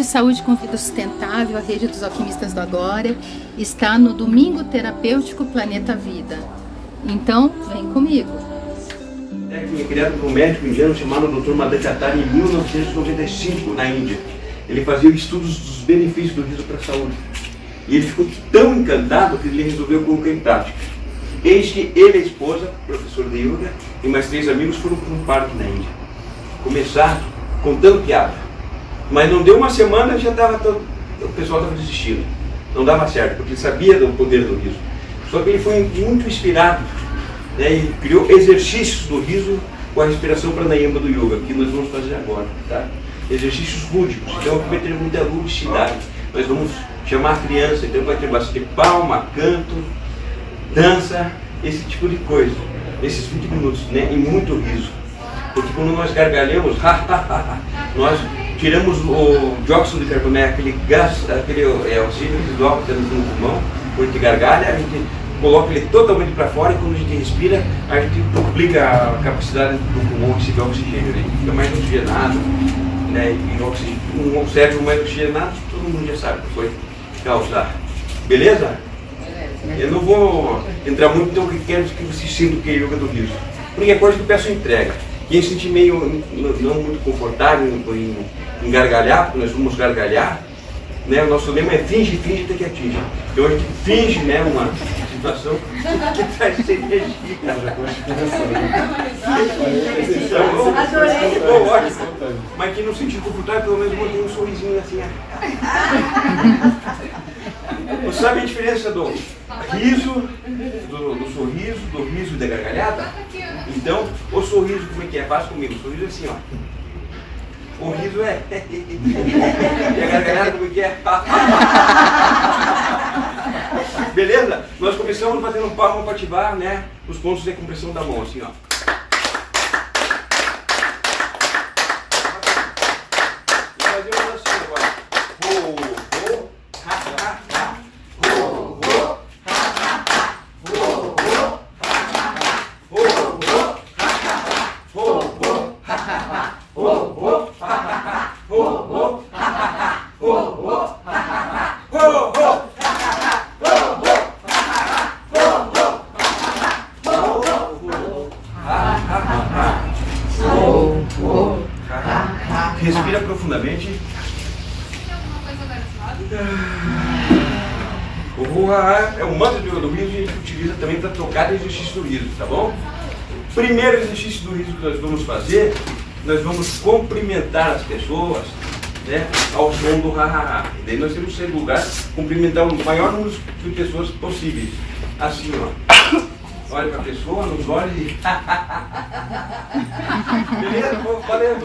Hoje, Saúde com Vida Sustentável, a Rede dos Alquimistas do Agora, está no Domingo Terapêutico Planeta Vida. Então, vem comigo. Técnica criada por um médico indiano chamado Dr. Madhukar em 1995, na Índia. Ele fazia estudos dos benefícios do riso para a saúde. E ele ficou tão encantado que ele resolveu colocar em prática. Eis que ele e a esposa, professor de yoga, e mais 3 amigos foram para um parque na Índia. Começaram contando piada. Mas não deu uma semana, já o pessoal estava desistindo. Não dava certo, porque ele sabia do poder do riso. Só que ele foi muito inspirado, né, e criou exercícios do riso com a respiração pranayama do yoga, que nós vamos fazer agora. Tá? Exercícios lúdicos, então vai ter muita ludicidade. Nós vamos chamar a criança, então vai ter bastante palma, canto, dança, esse tipo de coisa. Esses 20 minutos, né, e muito riso. Porque quando nós gargalhamos, nós tiramos o dióxido de carbono, aquele gás, aquele oxígeno que dissolve no pulmão, quando a gente gargalha, a gente coloca ele totalmente para fora e quando a gente respira, a gente duplica a capacidade do pulmão de receber oxigênio. Ele fica mais oxigenado, né, e um cérebro mais oxigenado, todo mundo já sabe que foi causar. Beleza? Eu não vou entrar muito, então eu quero que vocês sintam o que é yoga do riso. Única coisa que eu peço entrega. Quem se sentir meio não muito confortável em gargalhar, porque nós vamos gargalhar, né? O nosso lema é finge, finge até que atinja. Então a gente finge, né, uma situação que traz essa energia. Adorei. Mas quem não se sentir confortável, pelo menos mantém um sorrisinho assim. Você sabe a diferença do riso, do sorriso, do riso e da gargalhada? Então, o sorriso, como é que é? Faz comigo. O sorriso é assim, ó. O riso é... E a gargalhada, como é que é? Beleza? Nós começamos batendo palma para ativar, né, os pontos de compressão da mão, assim, ó. E fazemos assim agora. Respira profundamente. O é um mantra de yoga do riso e a gente utiliza também para trocar exercício do riso, tá bom? Primeiro exercício do riso que nós vamos fazer, nós vamos cumprimentar as pessoas, né, ao som do ha-ha-ha. E daí nós temos que sair do lugar, cumprimentar o maior número de pessoas possíveis. Assim, ó. Olha para a pessoa, nos olhos e... Beleza? Valeu!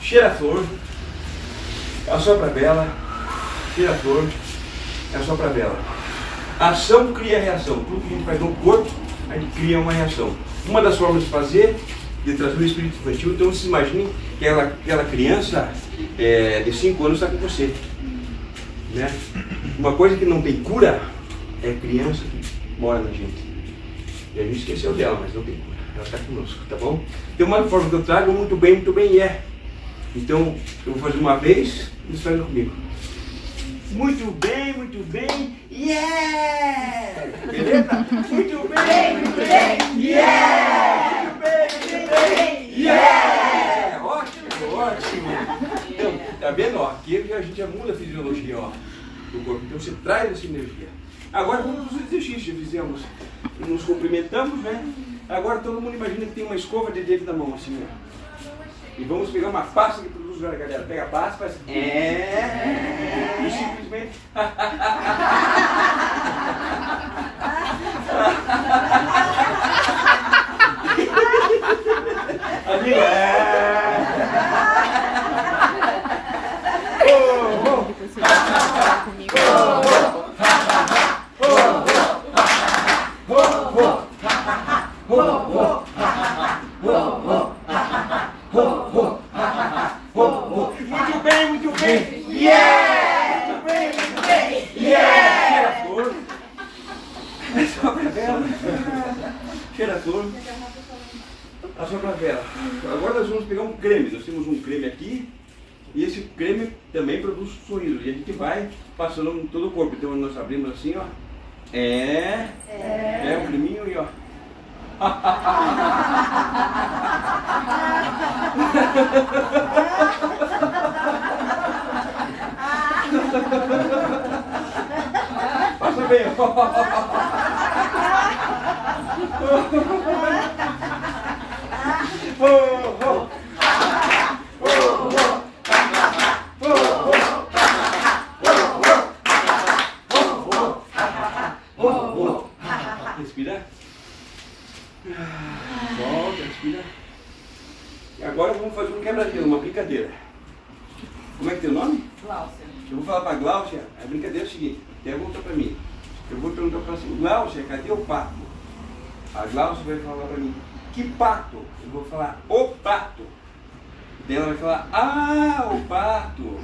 Cheira a flor, assopra a vela, cheira a flor, assopra a vela. A ação cria reação. Tudo que a gente faz no corpo, a gente cria uma reação. Uma das formas de fazer, de trazer o espírito infantil, então vocês imaginem que aquela criança de 5 anos está com você. Né? Uma coisa que não tem cura é a criança que mora na gente. E a gente esqueceu dela, mas não tem cura. Ela está conosco, tá bom? Tem uma forma que eu trago muito bem, Então, eu vou fazer uma vez e vocês fazem comigo. Muito bem, yeah! Beleza? Muito bem, yeah! Muito bem, yeah! Ótimo! Então, tá vendo? Ó, aqui a gente já muda a fisiologia, ó, do corpo. Então você traz essa energia. Agora vamos para os exercícios. Fizemos, nos cumprimentamos, né? Agora todo mundo imagina que tem uma escova de dente na mão, assim, ó. E vamos pegar uma pasta que produz gargalhada. Pega a pasta, faz... E simplesmente... Amigo, cheira flor. Assopra a vela. Agora nós vamos pegar um creme. Nós temos um creme aqui. E esse creme também produz sorriso. E a gente vai passando em todo o corpo. Então nós abrimos assim, ó. É um creminho e ó. Passa bem, respira. Volta, respira. E agora vamos fazer um quebra-gelo, uma brincadeira. Como é que tem o nome? Gláucia. Eu vou falar para a Gláucia, a brincadeira é o seguinte, até voltar para mim. Eu vou perguntar para assim, Gláucia, cadê o pato? A Gláucia vai falar para mim, que pato? Eu vou falar, o pato. Daí ela vai falar, o pato.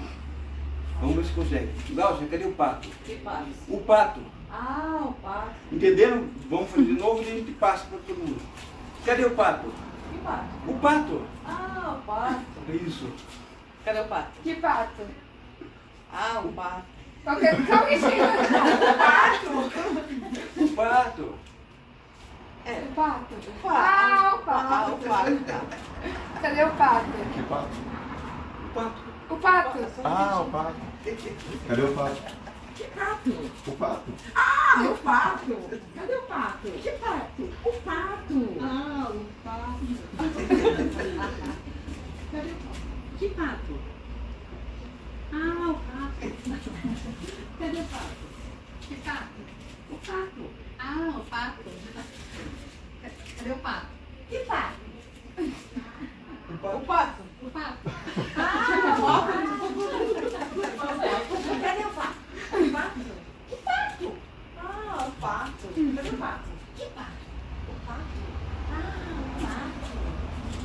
Vamos ver se consegue. Gláucia, cadê o pato? Que pato? O pato. O pato. Entenderam? Vamos fazer de novo e a gente passa para todo mundo. Cadê o pato? Que pato? O pato. O pato. Isso. Cadê o pato? Que pato? O pato. Qual que chega? O pato. O pato. O O pato. pato. O pato. Cadê o pato? Que pato? O pato. O pato. O pato. Cadê o pato? Que pato? O pato. O pato. Cadê o pato? Que pato? O pato. O pato. Cadê o pato? Que pato? O pato. Cadê o pato? Que pato? O pato. O pato. Cadê o pato? Que pato? O pato. O pato. Cadê o pato? O pato? Que pato? O pato. Cadê o pato? Que pato? O pato. O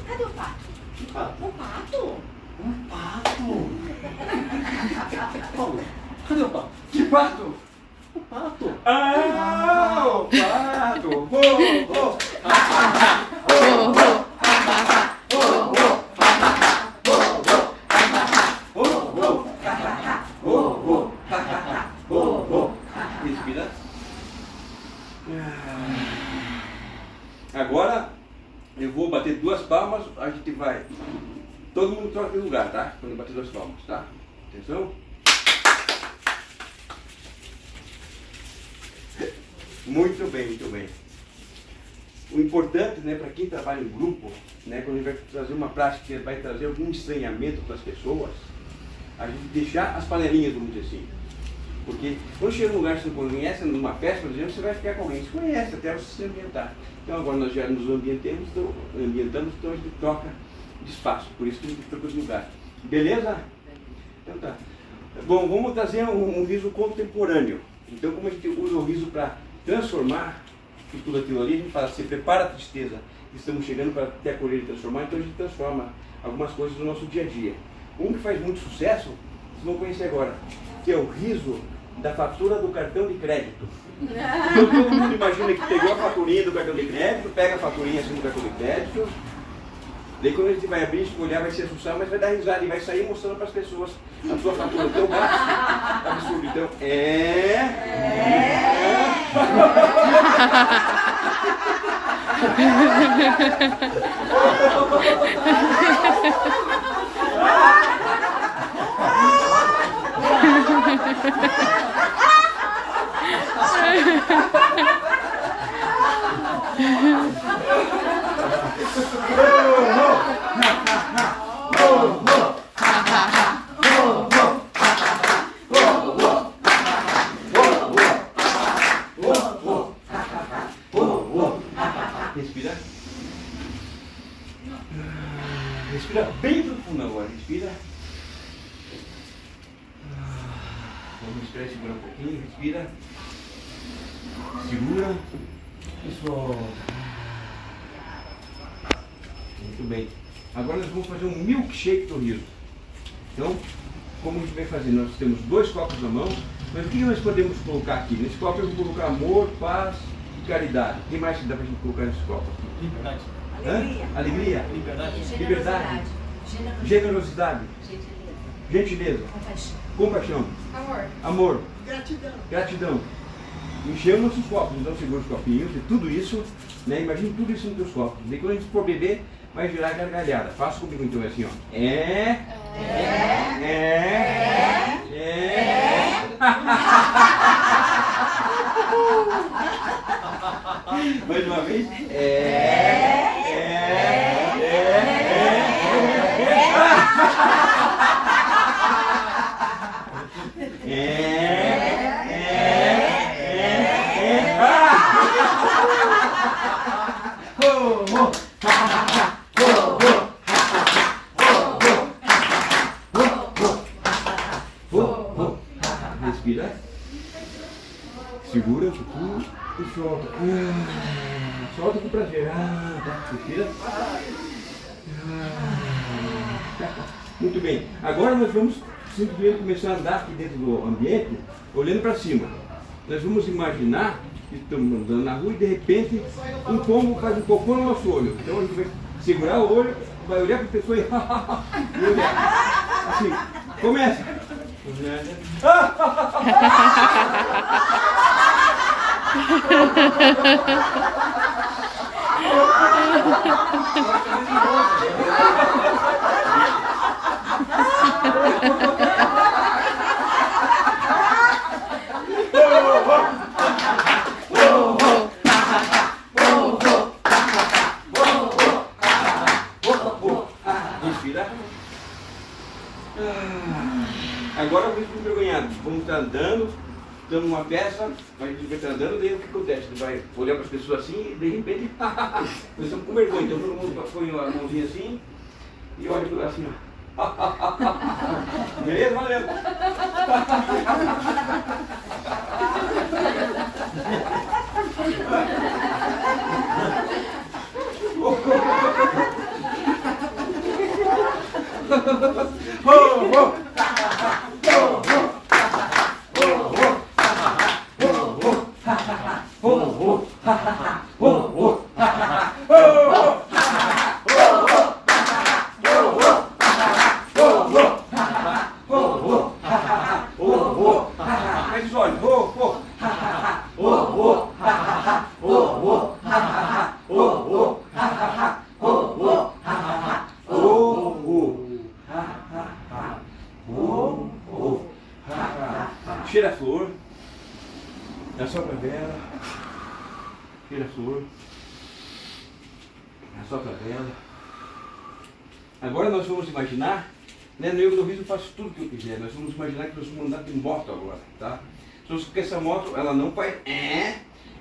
pato. Cadê o pato? Que pato? O pato. Um pato. Paulo, cadê o pato? Que pato? O pato. O pato! Respira. Agora eu vou bater 2 palmas, a gente vai. Todo mundo troca de lugar, tá? Quando eu bater 2 palmas, tá? Atenção. Muito bem, muito bem. O importante, né, para quem trabalha em grupo, né, quando a gente vai trazer uma prática que vai trazer algum estranhamento para as pessoas, a gente deixar as panelinhas, vamos dizer assim. Porque quando chega num lugar que você não conhece, numa festa, por exemplo, você vai ficar com alguém que você conhece, até você se ambientar. Então agora nós já nos ambientamos, então a gente troca de espaço, por isso que a gente troca de lugar. Beleza? Então tá. Bom, vamos trazer um riso contemporâneo. Então como a gente usa o riso para transformar tudo aquilo ali, a gente fala, você prepara a tristeza, estamos chegando para te acolher e transformar, então a gente transforma algumas coisas no nosso dia a dia. Um que faz muito sucesso, vocês vão conhecer agora, que é o riso da fatura do cartão de crédito. Então todo mundo imagina que pegou a faturinha do cartão de crédito, pega a faturinha assim do cartão de crédito, daí quando a gente vai abrir, a gente vai olhar, vai se assustar, mas vai dar risada e vai sair mostrando para as pessoas a sua fatura. Então basta, absurdo, então respira. Respira bem profundo agora, respira. Vamos respirar, segura um pouquinho, respira. Segura e solta. Muito bem. Agora nós vamos fazer um milkshake do riso. Então, como a gente vai fazer? Nós temos 2 copos na mão, mas o que nós podemos colocar aqui? Nesse copo eu vou colocar amor, paz, e caridade. O que mais que dá pra gente colocar nesse copo aqui? Liberdade. Hã? Alegria? Liberdade. Liberdade. Generosidade. Gentileza. Compaixão. Amor. Amor. Gratidão. Enchemos nossos copos, então segura os copinhos e tudo isso, né? Imagine tudo isso nos teus copos. Daí quando a gente for beber, vai virar gargalhada. Faça comigo então assim, ó. Mais uma vez. Respira. Segura um pouquinho e solta. Solta com prazer. Tá. Respira. Muito bem. Agora nós vamos simplesmente começar a andar aqui dentro do ambiente, olhando para cima. Nós vamos imaginar que estamos andando na rua e de repente um pombo faz um cocô no nosso olho. Então a gente vai segurar o olho, vai olhar para a pessoa e olhar. Assim, começa. Respira. Agora eu vou envergonhado. Vamos estar andando, estamos numa peça, a gente vai estar andando, daí o que acontece? Você vai olhar para as pessoas assim e de repente nós estamos com vergonha. Então todo mundo põe a mãozinha assim e olha para lá assim, ó. Beleza? Valeu! Fecha os olhos. Cheira a flor. Assopra a vela. Cheira a flor. Assopra a vela. Agora nós vamos imaginar, né, no yoga do riso eu faço tudo o que eu quiser. Nós vamos imaginar que nós vamos andar de moto agora, tá? Só que essa moto, ela não faz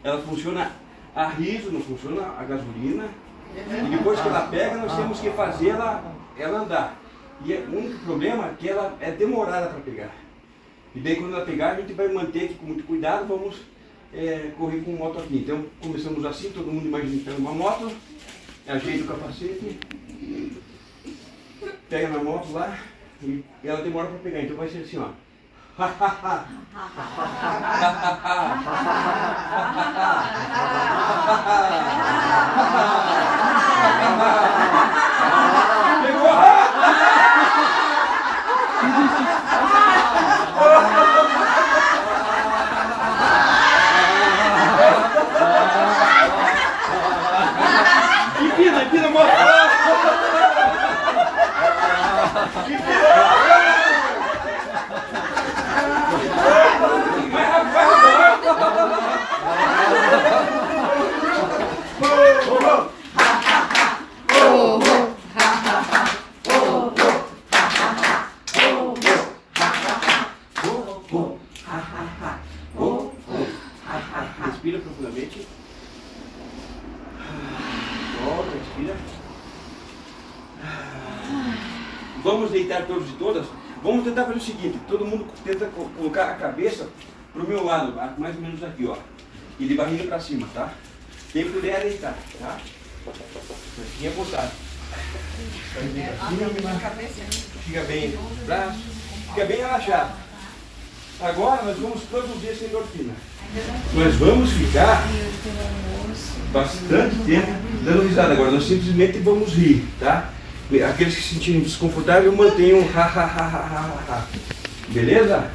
ela funciona a riso, não funciona a gasolina. E depois que ela pega, nós temos que fazer ela andar. E o único problema é que ela é demorada para pegar. E daí quando ela pegar, a gente vai manter aqui com muito cuidado, vamos correr com moto aqui. Então começamos assim, todo mundo imagina que é uma moto, ajeita o capacete, pega na moto lá e ela demora para pegar, então vai ser assim, ó. Empina, moto! Respira profundamente. Volta, respira. Vamos deitar todos e todas. Vamos tentar fazer o seguinte, todo mundo tenta colocar a cabeça pro meu lado, mais ou menos aqui, ó. E de barriga para cima, tá? Quem puder deitar, tá? Assim é vontade. Fica bem os braços, fica bem relaxado. Agora nós vamos produzir essa endorfina. Nós vamos ficar bastante tempo dando risada. Agora nós simplesmente vamos rir, tá? Aqueles que se sentirem desconfortáveis, mantenham ha, ha, ha, ha, ha, ha. Beleza?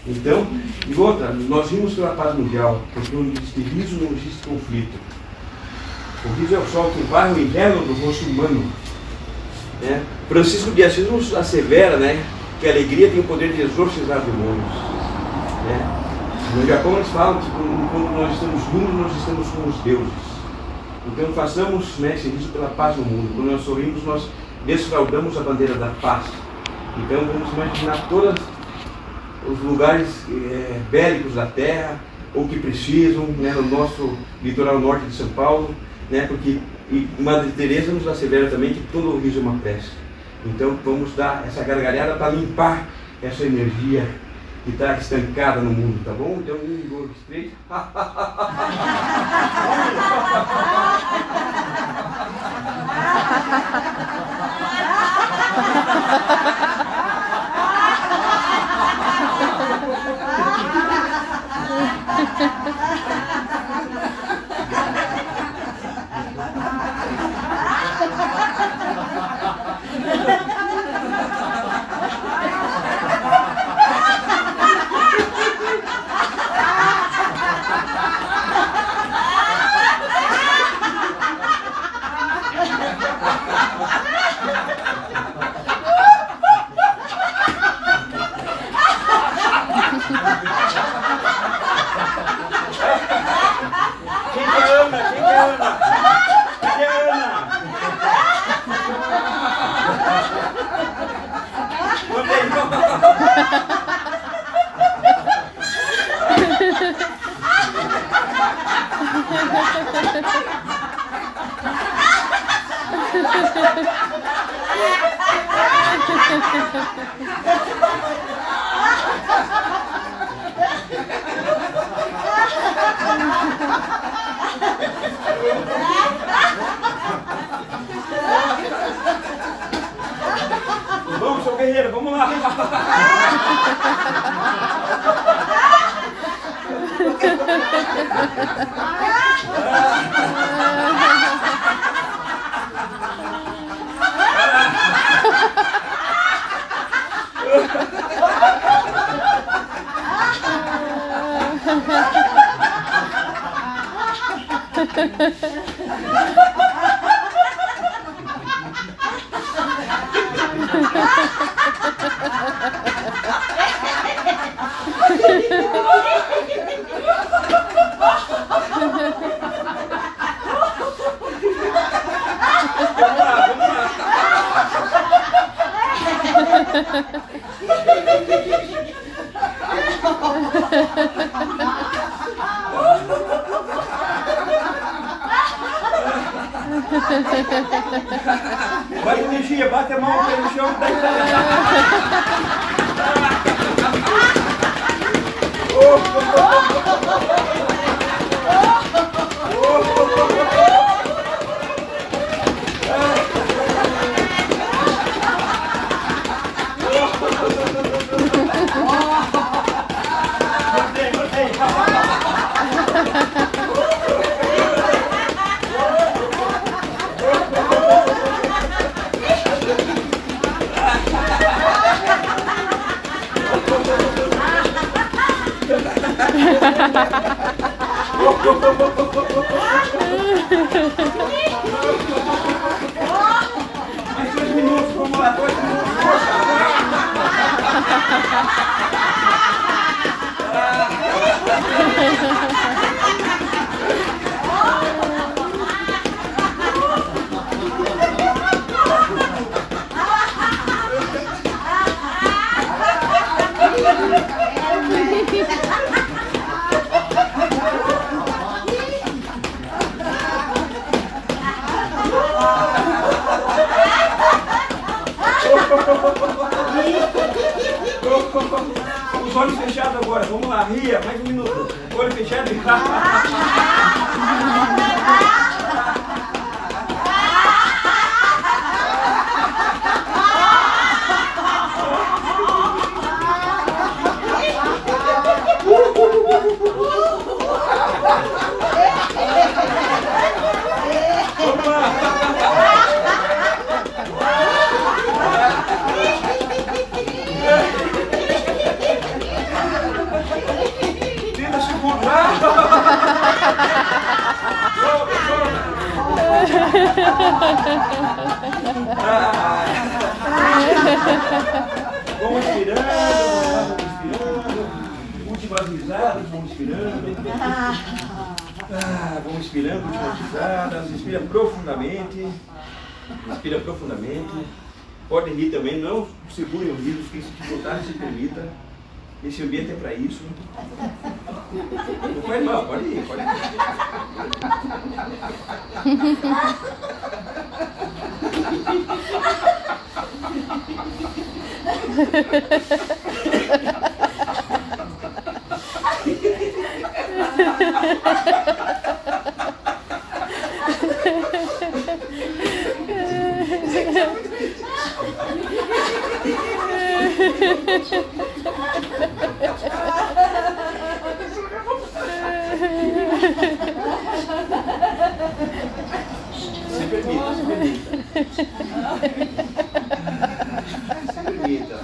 Então, e outra, nós rimos pela paz mundial, porque onde existe riso não existe conflito. O riso é o sol que varre o inverno do rosto humano. Né? Francisco de Assis nos assevera, né, que a alegria tem o poder de exorcizar demônios. Né? No Japão eles falam que quando nós estamos juntos, nós estamos com os deuses. Então façamos, né, esse riso pela paz no mundo. Quando nós sorrimos, nós desfraudamos a bandeira da paz. Então vamos imaginar todos os lugares bélicos da terra, ou que precisam, né, no nosso litoral norte de São Paulo, né, porque Madre Teresa nos assevera também que todo riso é uma prece. Então vamos dar essa gargalhada para limpar essa energia que está estancada no mundo, tá bom? Então 1, 2, 3. Vamos, seu guerreiro, vamos lá. Vai, energia, bate a mão pelo chão. Mais 2 minutos, vamos lá, 2 minutos. Os olhos fechados agora, vamos lá, ria, mais 1 minuto. Olho fechado e Vamos inspirando, últimas risadas, vamos inspirando. Vamos inspirando, últimas risadas, inspira profundamente. Inspira profundamente. Pode rir também, não segure o riso, porque se te botar, se permita. Esse ambiente é para isso. Não faz mal, pode ir, pode ir. Se permita, se permita. Se permita.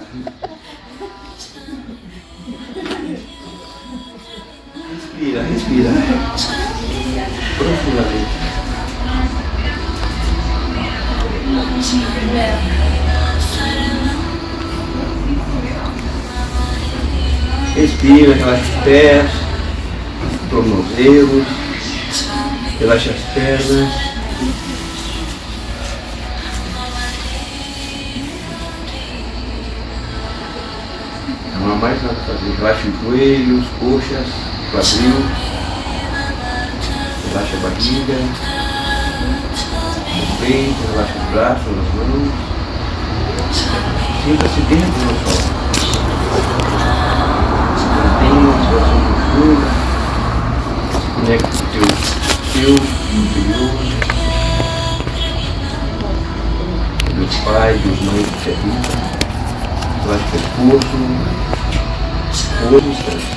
Respira, respira. Profundamente. Respira, relaxa os pés, tornozelos, relaxa as pernas. Não há mais nada a fazer. Relaxa os joelhos, coxas, quadril. Relaxa a barriga, o peito, relaxa os braços, as mãos. Sinta-se dentro do sol. Se conecta com o teu interior, Deus Pai, Deus Mãe que te habita, relaxa o pescoço, todo instante.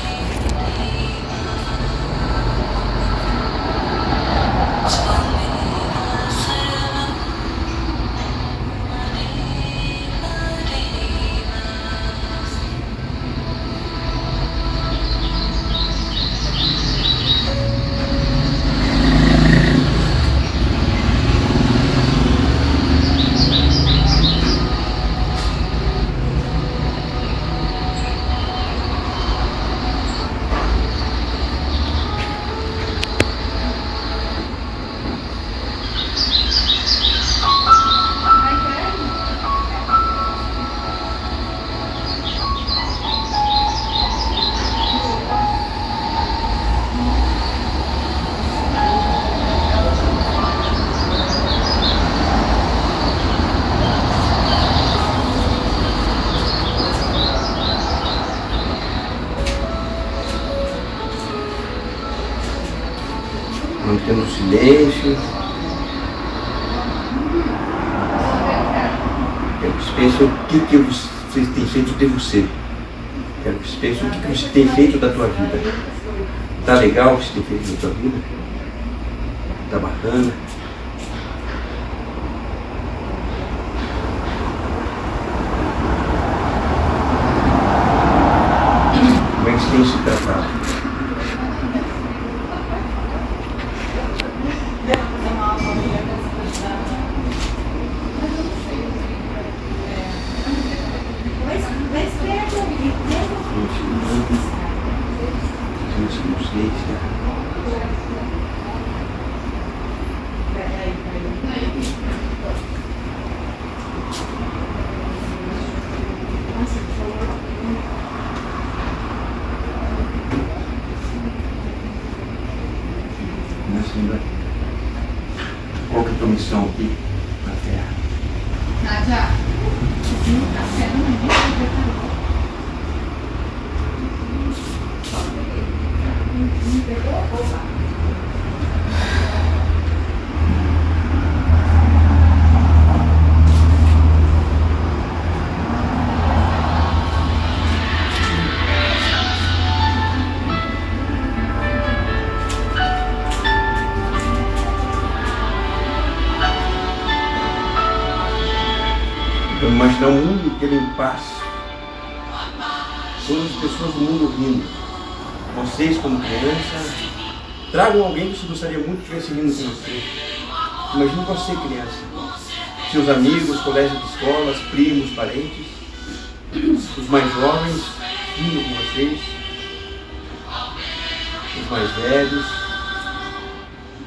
Mantendo o silêncio. Quero que vocês pensem o que você tem feito de você. Quero que vocês pensem o que você tem feito da tua vida. Tá legal o que você tem feito da tua vida? Tá bacana? Como é que você tem se tratado? Qual que é a tua missão aqui na Terra? Nádia, Vamos imaginar um mundo inteiro em paz. Todas as pessoas do mundo rindo. Vocês, como criança, tragam alguém que você gostaria muito que estivesse rindo com você. Imagine você, criança. Seus amigos, colegas de escolas, primos, parentes, os mais jovens rindo com vocês, os mais velhos,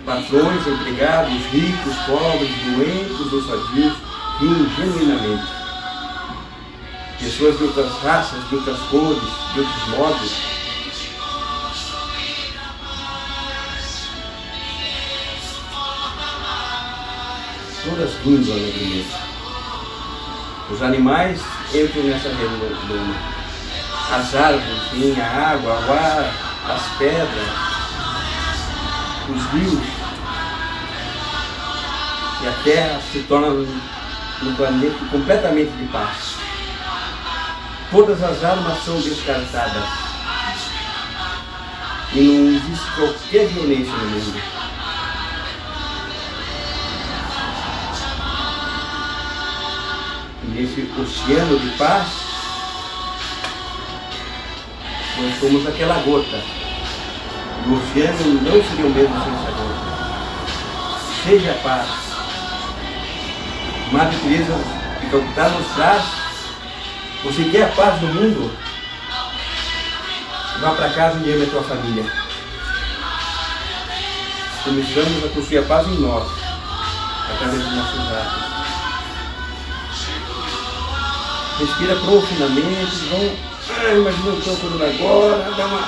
patrões, empregados, ricos, pobres, doentes ou sadios, rindo genuinamente. Pessoas de outras raças, de outras cores, de outros modos, todas rindo alegremente. Os animais entram nessa redoma. As árvores, sim, a água, o ar, as pedras, os rios. E a terra se torna um planeta completamente de paz. Todas as armas são descartadas. E não existe qualquer violência no mundo. Nesse oceano de paz, nós somos aquela gota. E o oceano não seria o mesmo sem essa gota. Seja a paz. Madre Teresa de Calcutá nos traz: você quer a paz no mundo? Vá para casa e ame a tua família. Começamos a construir a paz em nós, através dos nossos atos. Respira profundamente, imagina o teu corpo agora, dá uma...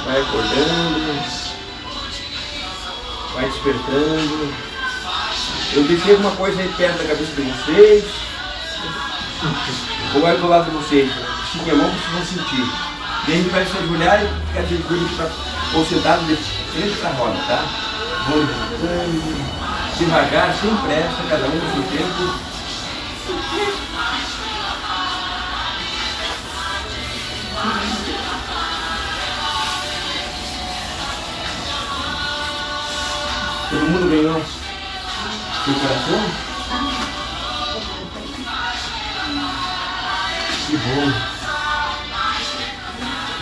Vai acordando, vai despertando. Eu deixei alguma coisa aí perto da cabeça de vocês, ou aí do lado de vocês, estiquem a mão, vocês vão sentir. E a gente vai se ajoelhar e ficar de joelho ou sentado de frente para a roda, tá? Vão levantando. Devagar, sem pressa, cada um no seu tempo. Todo mundo ganhou seu coração? Que bom.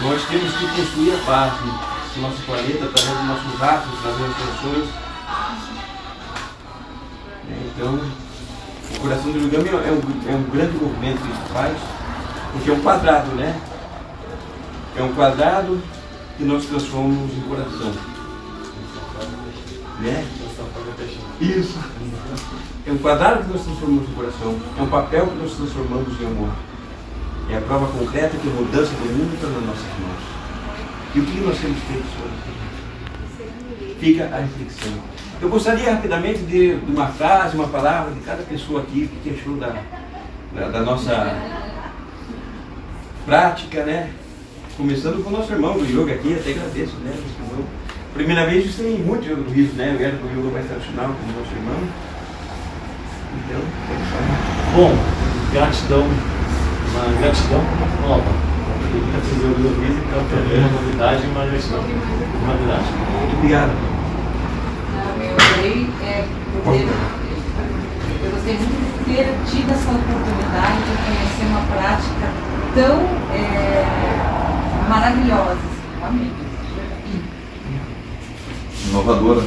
Nós temos que construir a paz no nosso planeta através dos nossos atos, das nossas ações. Então, o coração do origami é um grande movimento que a gente faz, porque é um quadrado, né? É um quadrado que nós transformamos em coração. Né? Isso. É um quadrado que nós transformamos em coração. É um papel que nós transformamos em amor. É a prova concreta que a mudança do mundo está nas nossas mãos. E o que nós temos feito sobre isso? Fica a reflexão. Eu gostaria rapidamente de uma frase, uma palavra de cada pessoa aqui, o que achou da nossa prática, né? Começando com o nosso irmão do yoga aqui, até agradeço, né? Primeira vez eu tenho muito yoga do Rio, né? Eu era do yoga mais tradicional com o nosso irmão. Então, bom, gratidão, uma gratidão nova. Eu nunca fiz yoga do Rio, então também uma novidade e uma gratidão. Uma novidade. muito obrigado. Eu gostei muito de ter tido essa oportunidade de conhecer uma prática tão maravilhosa. Amém. Inovadora,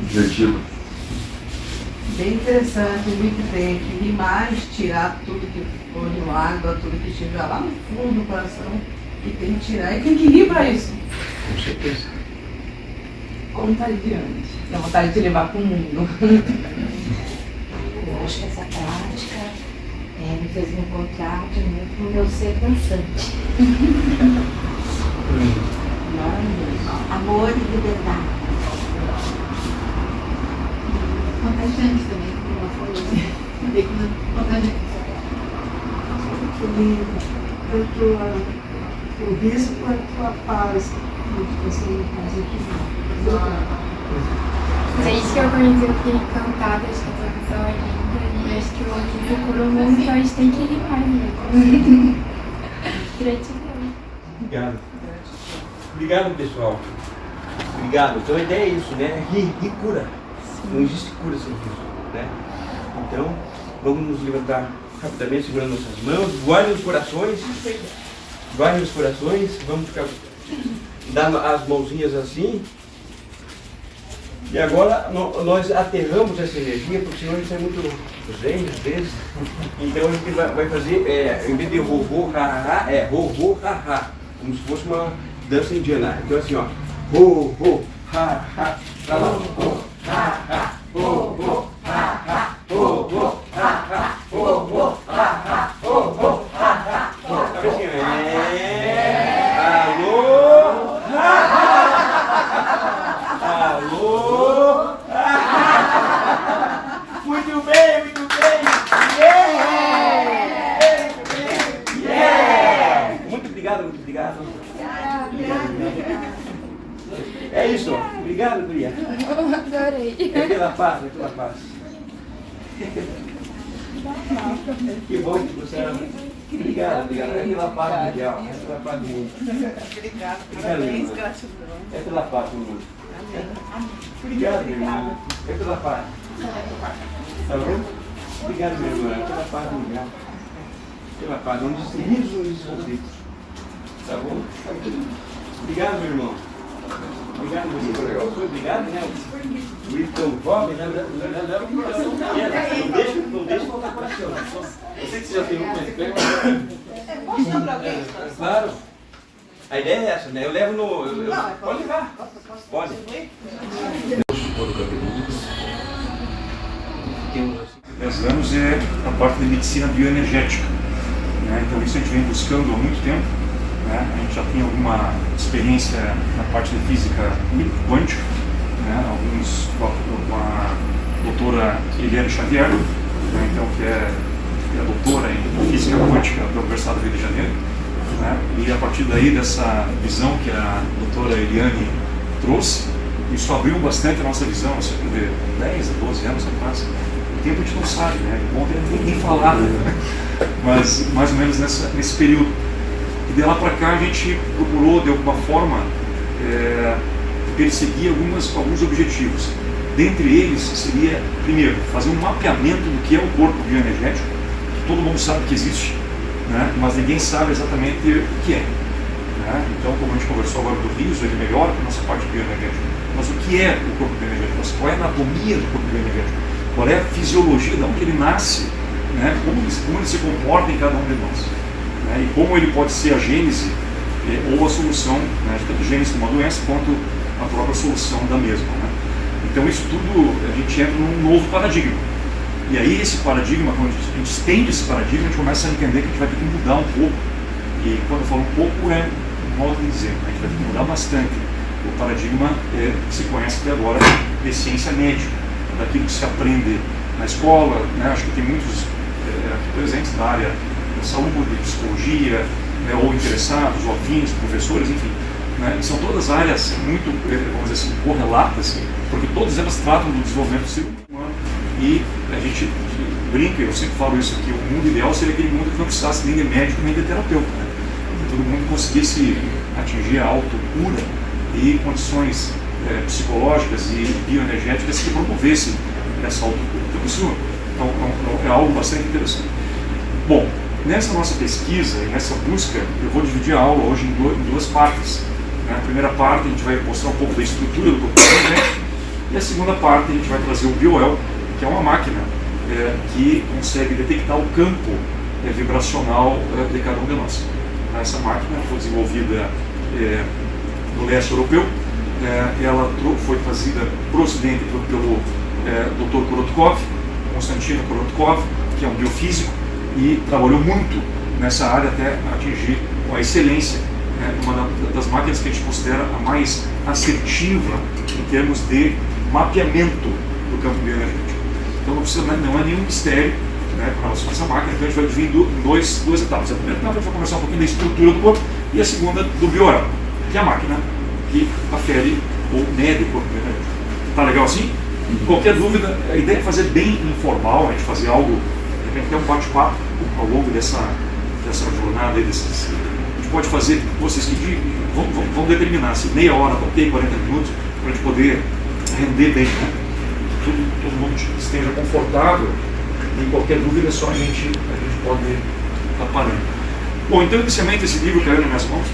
divertida. Bem interessante, muito bem. Que mais tirar tudo que for de água, tudo que estiver lá no fundo do coração, e tem que tirar. E tem que rir para isso. Com certeza. Vontade de antes. Dá vontade de levar para o mundo. Eu acho que essa prática me fez me encontrar de novo com o meu ser dançante. Amor e liberdade. Contagiante também, como ela falou. Contagiante. Que lindo. Tanto o riso quanto a paz. Você faz aqui. Desde que eu conheci, eu fiquei encantada, acho que a tradução é linda e acho que o livro cura o mundo, então a gente tem que rir mais mesmo. Gratidão. Obrigado. Obrigado, pessoal. Obrigado. Então a ideia é isso, né? Rir cura. Não existe cura sem riso, né? Então, vamos nos levantar rapidamente, segurando nossas mãos, voarem nos corações. Voarem nos corações. Vamos ficar dando as mãozinhas assim. E agora nós aterramos essa energia, porque senão isso é muito zen às vezes. Então a gente vai fazer, em vez de ro, ha, ha, é ro, ha, ha. Como se fosse uma dança indiana. Então assim, ó. Ro, ha, ha, tá lá. Ro, ha, ha, ro, ha, ha, ro, ha, ha, ro, ha, ha, ro, ha, ha. Tá assim, alô, alô. Muito bem, muito bem. Yeah! Muito bem. Yeah! Muito obrigado, muito obrigado. É isso. Obrigado, Guria. Adorei. É pela paz, é pela paz. Que bom que você... Obrigado, obrigado. É pela paz mundial, é pela paz do mundo. Obrigada, Obrigado, parabéns, irmã. gratidão. É pela paz do mundo. Obrigado, minha irmã. É pela paz. Tá bom? Obrigado, minha irmã. É pela paz mundial. Pela paz. Não deslize os conflitos. Tá bom? Obrigado, meu irmão. Obrigado, meu irmão. Obrigado, né? O grito tão jovem, né? Não deixa faltar coração. Eu sei que você já tem um, mas pega uma... Posso dar pra alguém? Claro. A ideia é essa, né? Eu levo no... Pode levar. Pode. Temos 10 anos é a parte de medicina bioenergética. Né? Então isso a gente vem buscando há muito tempo. Né? A gente já tem alguma experiência na parte de física quântica, né? Alguns com a doutora Eliane Xavier, né? Então, que é doutora em física quântica da Universidade do Rio de Janeiro. Né? E a partir daí, dessa visão que a doutora Eliane trouxe, isso abriu bastante a nossa visão, cerca de 10 a 12 anos atrás. O tempo a gente não sabe, né? Bom, nem falar, né? Mas mais ou menos nesse período. E de lá para cá a gente procurou, de alguma forma, perseguir alguns objetivos. Dentre eles seria, primeiro, fazer um mapeamento do que é o corpo bioenergético, que todo mundo sabe que existe, né? Mas ninguém sabe exatamente o que é. Né? Então, como a gente conversou agora do riso, ele melhora para a nossa parte bioenergética. Mas o que é o corpo bioenergético? Qual é a anatomia do corpo bioenergético? Qual é a fisiologia, de onde ele nasce? Né? Como ele se comporta em cada um de nós? Né? E como ele pode ser a gênese ou a solução, né? Tanto a gênese de uma doença quanto a própria solução da mesma. Né? Então isso tudo, a gente entra num novo paradigma. E aí esse paradigma, quando a gente estende esse paradigma, a gente começa a entender que a gente vai ter que mudar um pouco. E quando eu falo um pouco, é um modo de dizer, a gente vai ter que mudar bastante. O paradigma que se conhece até agora de ciência médica, daquilo que se aprende na escola, né? Acho que tem muitos aqui presentes da área da saúde, de psicologia, né? Ou interessados, ou afins, professores, enfim. Né? São todas áreas muito, vamos dizer assim, correlatas, porque todas elas tratam do desenvolvimento do ser humano. E a gente brinca, eu sempre falo isso aqui, o mundo ideal seria aquele mundo que não precisasse nem de médico nem de terapeuta. Né? Que todo mundo conseguisse atingir a autocura e condições psicológicas e bioenergéticas que promovessem essa autocura. Então isso é algo bastante interessante. Bom, nessa nossa pesquisa e nessa busca, eu vou dividir a aula hoje em duas partes. Na primeira parte a gente vai mostrar um pouco da estrutura do corpo bioenergético e a segunda parte a gente vai trazer o BioEL, que é uma máquina que consegue detectar o campo vibracional de cada um de nós. Essa máquina foi desenvolvida no leste europeu, ela foi trazida para o ocidente pelo Dr. Korotkov, Konstantino Korotkov, que é um biofísico e trabalhou muito nessa área até atingir a excelência, uma das máquinas que a gente considera a mais assertiva em termos de mapeamento do campo bioenergético. Então não é nenhum mistério, né, com relação a essa máquina. Então a gente vai dividir em duas etapas. A primeira etapa a gente vai conversar um pouquinho da estrutura do corpo e a segunda do BioEL, que é a máquina que afere ou mede o corpo bioenergético. Tá legal assim? Qualquer dúvida, a ideia é fazer bem informal, a gente fazer algo, de repente ter um bate-papo ao longo dessa jornada aí, a gente pode fazer, vocês que vão determinar se meia hora, ok, 40 minutos, para a gente poder render bem, né? Todo mundo esteja confortável e qualquer dúvida é só a gente pode estar parando. Bom, então inicialmente esse livro caiu nas minhas mãos,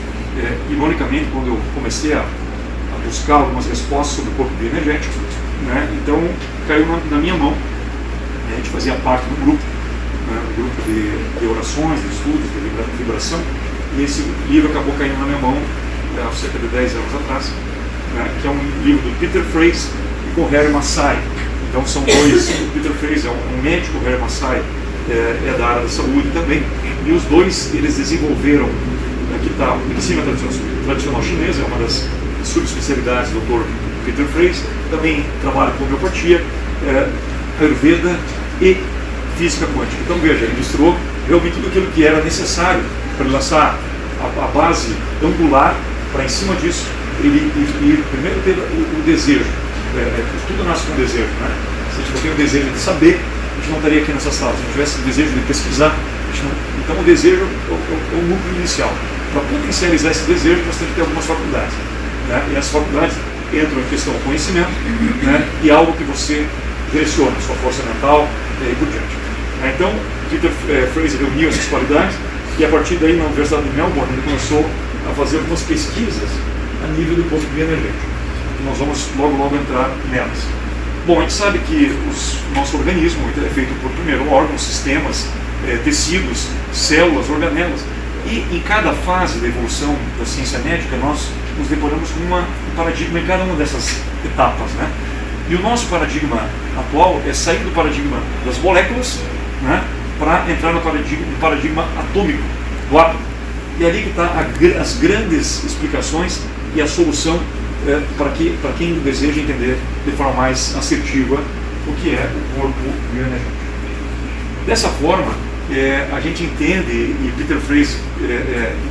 ironicamente quando eu comecei a buscar algumas respostas sobre o corpo bioenergético, né? Então caiu na minha mão. A gente fazia parte do grupo, né? Um grupo de orações, de estudos, de vibração, e esse livro acabou caindo na minha mão há cerca de 10 anos atrás, né? Que é um livro do Peter Frase e com Harry Massai. Então são dois, o Peter Frase é um médico, o Harry Massai é da área da saúde também, e os dois eles desenvolveram, aqui está, medicina tradicional chinesa, é uma das subespecialidades do Dr. Peter Frase, também trabalha com homeopatia, Ayurveda e física quântica. Então veja, ele misturou realmente tudo aquilo que era necessário para lançar a base angular, para em cima disso ele primeiro ter o desejo. Tudo nasce com desejo, né? Se a gente não tem o desejo de saber, a gente não estaria aqui nessa sala. Se a gente tivesse o desejo de pesquisar, então o desejo é o núcleo inicial. Para potencializar esse desejo, nós temos que ter algumas faculdades, né? E as faculdades entram em questão do conhecimento, né? E algo que você direciona, sua força mental e por diante. Então, Peter Frase reuniu essas qualidades e a partir daí, na Universidade de Melbourne, ele começou a fazer algumas pesquisas a nível do ponto bioenergético. Nós vamos logo entrar nelas. Bom, a gente sabe que o nosso organismo é feito por, primeiro, órgãos, sistemas, tecidos, células, organelas. E em cada fase da evolução da ciência médica, nós nos deparamos com um paradigma em cada uma dessas etapas, né? E o nosso paradigma atual é sair do paradigma das moléculas, né, para entrar no paradigma atômico, do átomo. E ali que está as grandes explicações e a solução para quem deseja entender de forma mais assertiva o que é o corpo bioenergético. Dessa forma, a gente entende, e Peter Frase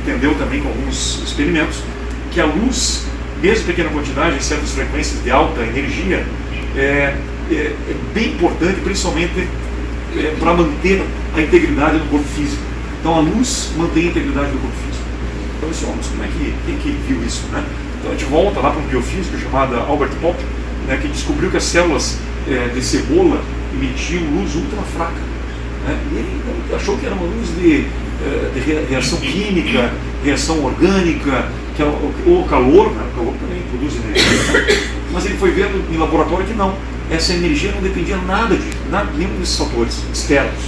entendeu também com alguns experimentos, que a luz, mesmo em pequena quantidade, em certas frequências de alta energia, é bem importante, principalmente para manter a integridade do corpo físico. Então a luz mantém a integridade do corpo físico. Então isso, como é que, quem que viu isso, né? Então a gente volta lá para um biofísico chamado Albert Popp, né, que descobriu que as células de cebola emitiam luz ultra fraca, né? E ele achou que era uma luz de reação química, reação orgânica, que era o calor, né? O calor também produz energia, né? Mas ele foi vendo em laboratório que não, essa energia não dependia nada de nenhum desses fatores externos.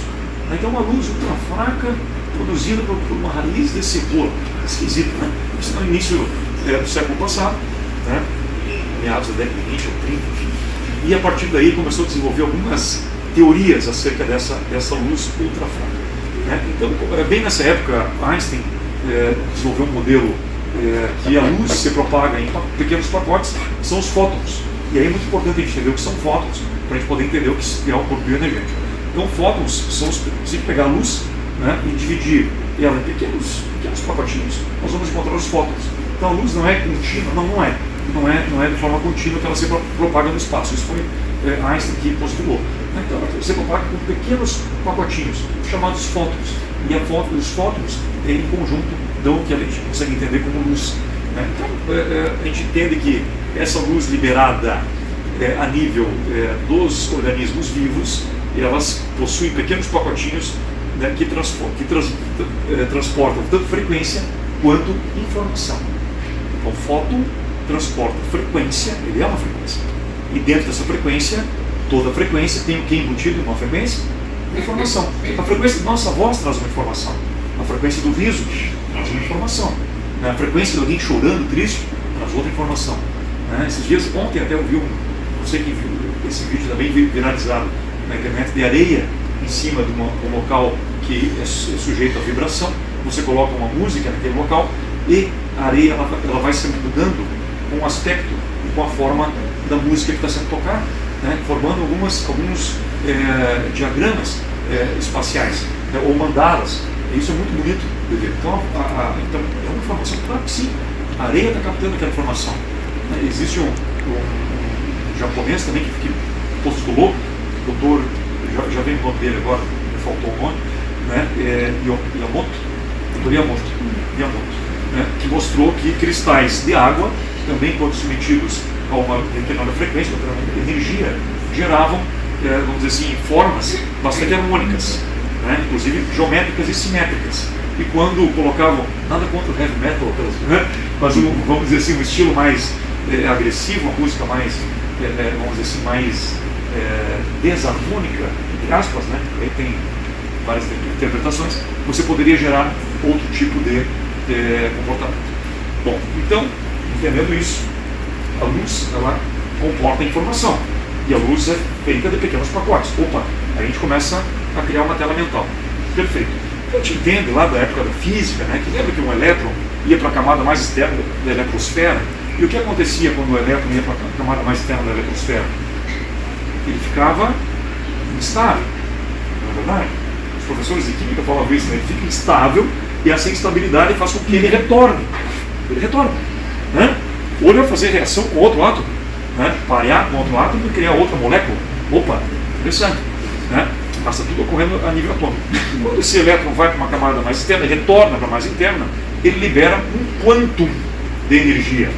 Então uma luz ultra fraca produzida por uma raiz de cebola, esquisito, né? Isso no início do século passado, né? Meados da década de 20 ou 30, enfim. E a partir daí começou a desenvolver algumas teorias acerca dessa luz ultra fraca, né? Então, bem nessa época, Einstein desenvolveu um modelo que a luz se propaga em pequenos pacotes, são os fótons. E aí é muito importante a gente entender o que são fótons, para a gente poder entender o que é o corpo bioenergético. Então, fótons são se a gente pegar a luz, né, e dividir ela em pequenos pacotinhos, nós vamos encontrar os fótons. Então a luz não é contínua, não é de forma contínua que ela se propaga no espaço. Isso foi Einstein que postulou. Então ela se propaga com pequenos pacotinhos, chamados fótons. E os fótons, em conjunto, dão o que a gente consegue entender como luz, né? Então a gente entende que essa luz liberada a nível dos organismos vivos, elas possuem pequenos pacotinhos, né, que transportam tanto frequência quanto informação. Então, o fóton transporta frequência, ele é uma frequência. E dentro dessa frequência, toda frequência tem o que embutido em uma frequência? Informação. A frequência da nossa voz traz uma informação. A frequência do riso traz uma informação. A frequência de alguém chorando, triste, traz outra informação. Esses dias, ontem até eu vi não sei quem viu esse vídeo também viralizado na internet, de areia em cima de um local que é sujeito à vibração. Você coloca uma música naquele local e a areia ela vai sempre mudando com o aspecto e com a forma da música que está sendo tocada, né, formando alguns diagramas espaciais, né, ou mandalas. Isso é muito bonito de ver. Então é uma informação, claro que sim, a areia está captando aquela informação. Existe um japonês também que postulou, doutor, já vem o nome dele agora, me faltou o nome, né, Yamoto, né, que mostrou que cristais de água, também quando submetidos a uma determinada frequência, uma determinada energia, geravam, vamos dizer assim, formas bastante harmônicas, né, inclusive geométricas e simétricas. E quando colocavam, nada contra o heavy metal, né, mas vamos dizer assim, um estilo mais agressiva, uma música mais, vamos dizer assim, mais desarmônica, entre aspas, né? Aí tem várias interpretações, você poderia gerar outro tipo de comportamento. Bom, então, entendendo isso, a luz, ela comporta a informação, e a luz é feita de pequenos pacotes. Opa, aí a gente começa a criar uma tela mental. Perfeito. A gente entende lá da época da física, né, que lembra que um elétron ia para a camada mais externa da eletrosfera, e o que acontecia quando o elétron ia para a camada mais externa da eletrosfera? Ele ficava instável, não é verdade? Os professores de química falavam isso, né? Ele fica instável, e essa instabilidade faz com que ele retorne. Ele retorna. Né? Ou ele vai fazer reação com outro átomo, né? Parear com outro átomo e criar outra molécula. Opa, interessante. Né? Mas está tudo ocorrendo a nível atômico. Quando esse elétron vai para uma camada mais externa e retorna para a mais interna, ele libera um quantum de energia.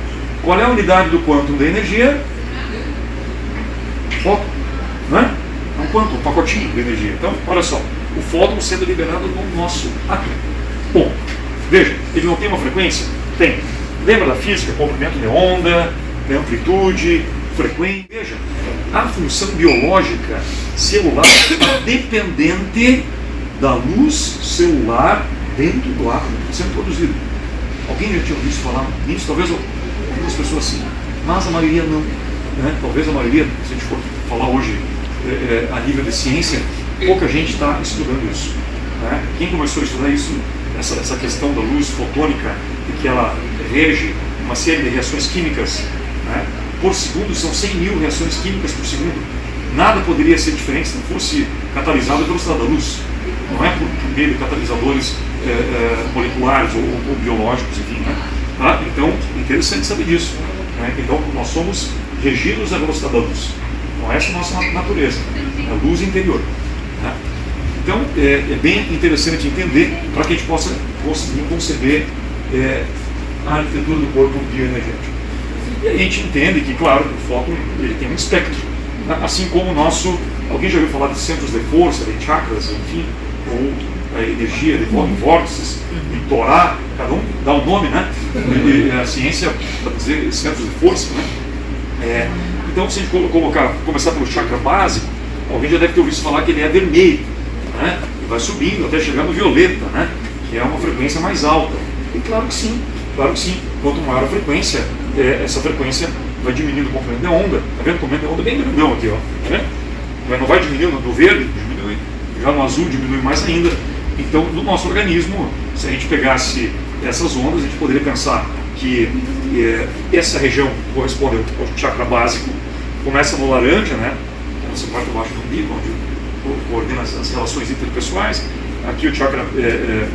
Qual é a unidade do quantum de energia? Fóton. Né? É um quantum, um pacotinho de energia. Então, olha só, o fóton sendo liberado no nosso átomo. Bom, veja, ele não tem uma frequência? Tem. Lembra da física? Comprimento de onda, amplitude, frequência. Veja, a função biológica celular está dependente da luz celular dentro do átomo sendo produzido. Alguém já tinha ouvido falar nisso? Talvez algumas pessoas sim, mas a maioria não. Né? Talvez a maioria, se a gente for falar hoje a nível de ciência, pouca gente está estudando isso. Né? Quem começou a estudar isso, essa questão da luz fotônica, e que ela rege uma série de reações químicas, né? Por segundo, são 100 mil reações químicas por segundo. Nada poderia ser diferente se não fosse catalisado pela velocidade da luz. Não é por meio de catalisadores moleculares ou biológicos, enfim. Né? Tá? Então, interessante saber disso. Né? Então, nós somos regidos à velocidade da luz. Não é essa a nossa natureza, é a luz interior. Né? Então, é bem interessante entender para que a gente possa conseguir conceber a arquitetura do corpo bioenergético. E a gente entende que, claro, o fóton ele tem um espectro, né? Assim como o nosso, alguém já ouviu falar de centros de força, de chakras, enfim, ou a energia de vórtices, de Torá, cada um dá um nome, né? E a ciência, para dizer centros de força, né? Então, se a gente começar pelo chakra básico, alguém já deve ter ouvido falar que ele é vermelho, né? E vai subindo até chegar no violeta, né? Que é uma frequência mais alta. E claro que sim. Quanto maior a frequência, essa frequência vai diminuindo o comprimento de onda. Está vendo? O comprimento de onda é bem grandão aqui, ó. Tá vendo? Mas não vai diminuindo no verde, diminui. Já no azul diminui mais ainda. Então, no nosso organismo, se a gente pegasse essas ondas, a gente poderia pensar que essa região corresponde ao chakra básico. Começa no laranja, né? Essa parte abaixo do umbigo, onde coordena as relações interpessoais. Aqui o chakra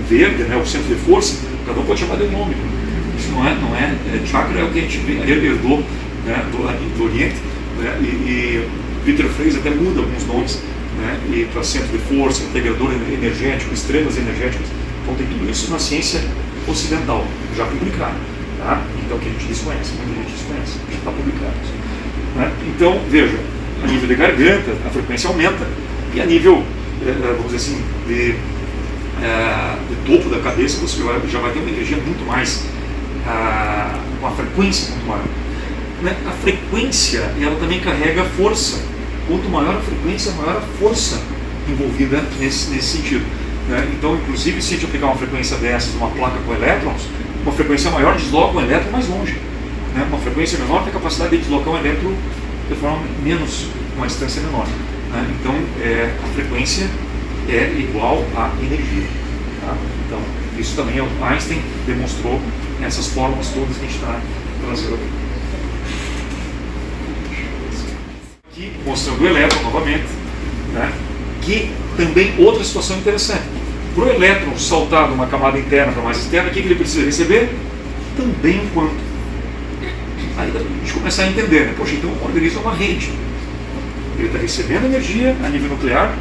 verde, né? O centro de força. Cada um pode chamar de um nome. Isso não é chakra, é o que a gente herdou, né, do Oriente, né, e Peter Fraser até muda alguns nomes, né, e para centro de força, integrador energético, estrelas energéticas. Então tem tudo isso na ciência ocidental, já publicado. Tá? Então que a gente desconhece, muita gente desconhece, já está publicado. Né? Então, veja, a nível de garganta, a frequência aumenta, e a nível, vamos dizer assim, de topo da cabeça, você já vai ter uma energia muito mais, uma frequência muito maior. Né? A frequência, ela também carrega força. Quanto maior a frequência, maior a força envolvida nesse sentido. Né? Então, inclusive, se a gente aplicar uma frequência dessas, uma placa com elétrons, uma frequência maior desloca um elétron mais longe. Né? Uma frequência menor tem a capacidade de deslocar um elétron de forma menos, uma distância menor. Né? Então, a frequência é igual à energia. Tá? Então, isso também Einstein demonstrou essas fórmulas todas que a gente está trazendo aqui. Aqui, mostrando o elétron novamente, né? Que também outra situação interessante. Para o elétron saltar de uma camada interna para mais externa, o que ele precisa receber? Também um quanto. Aí a gente começa a entender, né? Poxa, então o organismo é uma rede. Ele está recebendo energia a nível nuclear,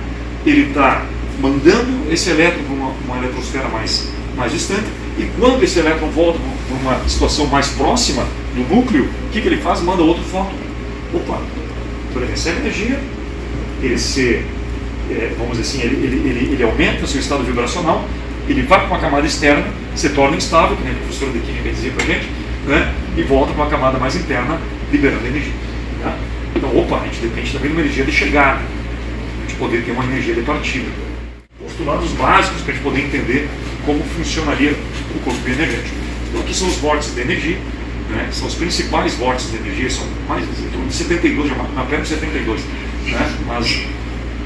ele está mandando esse elétron para uma eletrosfera mais distante, e quando esse elétron volta para uma situação mais próxima do núcleo, o que ele faz? Manda outro fóton. Opa! Então ele recebe energia, ele vamos dizer assim, ele aumenta o seu estado vibracional, ele vai para uma camada externa, se torna instável, que a professora de química dizia para a gente, né? E volta para uma camada mais interna, liberando energia. Tá? Então, opa, a gente depende também de uma energia de chegada, a gente poder ter uma energia de partida. Postulados básicos para a gente poder entender como funcionaria o corpo bioenergético. Então, aqui são os vórtices de energia, né? São os principais vórtices de energia, são mais de 72, já mapeamos 72, né?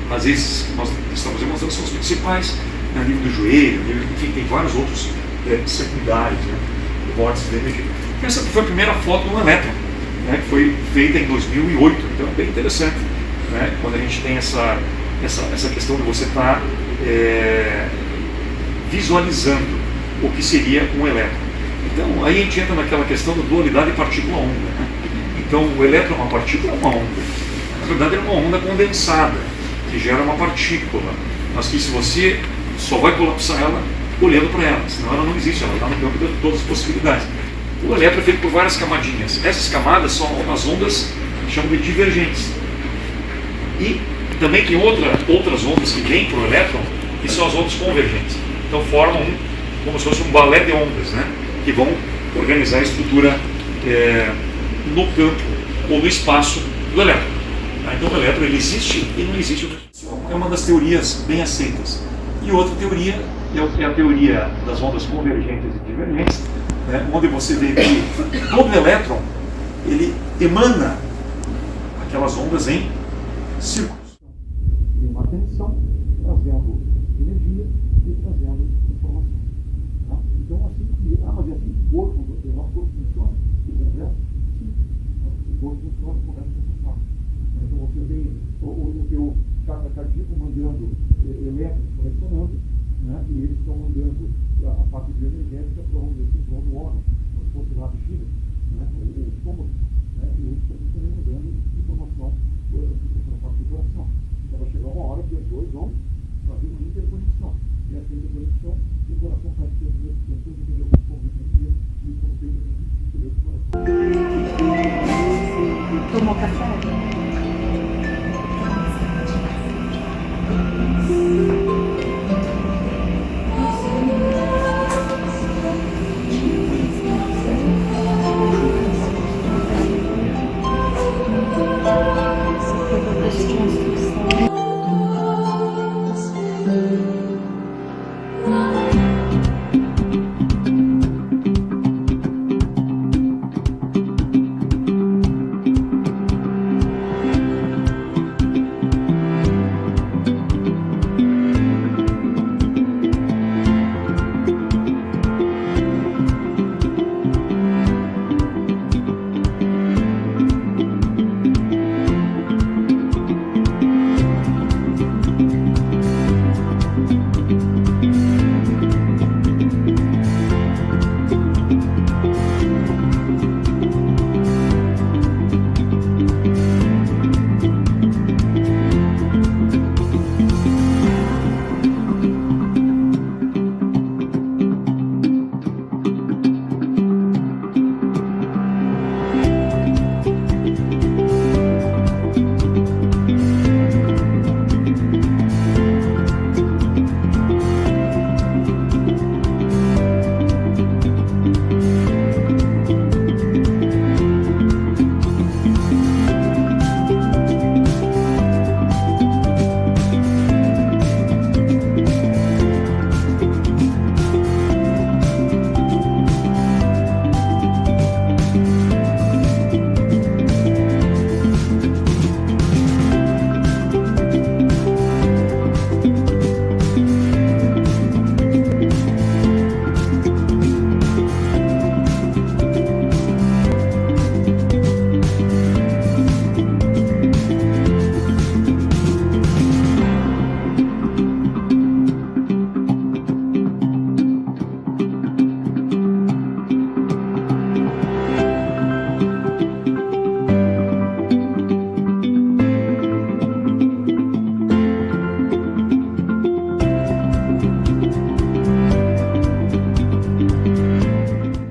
Mas esses que nós estamos demonstrando são os principais, né? Nível do joelho, enfim, tem vários outros secundários, né? Vórtices de energia. Essa foi a primeira foto de um elétron, né? Que foi feita em 2008, então é bem interessante, né? Quando a gente tem essa questão de você estar visualizando o que seria um elétron. Então, aí a gente entra naquela questão da dualidade partícula-onda. Né? Então, o elétron é uma partícula, é uma onda. Na verdade, é uma onda condensada, que gera uma partícula, mas que se você só vai colapsar ela olhando para ela, senão ela não existe, ela está no campo de todas as possibilidades. O elétron é feito por várias camadinhas. Essas camadas são as ondas que chamam de divergentes. E também tem outras ondas que vêm para o elétron, que são as ondas convergentes. Então formam como se fosse um balé de ondas, né? Que vão organizar a estrutura no campo ou no espaço do elétron. Tá? Então o elétron ele existe e não existe. É uma das teorias bem aceitas. E outra teoria é a teoria das ondas convergentes e divergentes, né? Onde você vê que todo elétron ele emana aquelas ondas em círculos. Tem uma tensão trazendo energia e trazendo informação. Tá? Então, assim, mas é assim o corpo, o nosso corpo funciona, o conversa, sim. O corpo funciona, o conversa funciona. Então, você tem o teu cardíaco mandando elétrons conexionando, né? E eles estão mandando a parte bioenergética para onde eles vão no órgão, como se fosse lá a bexiga, né? O estômago, né? E eles estão também mandando informação para a parte do coração. Então, vai chegar uma hora que os dois vão fazer uma interconexão. E essa interconexão, o coração faz entender alguns convites e como tem que entender o coração. Tomou café?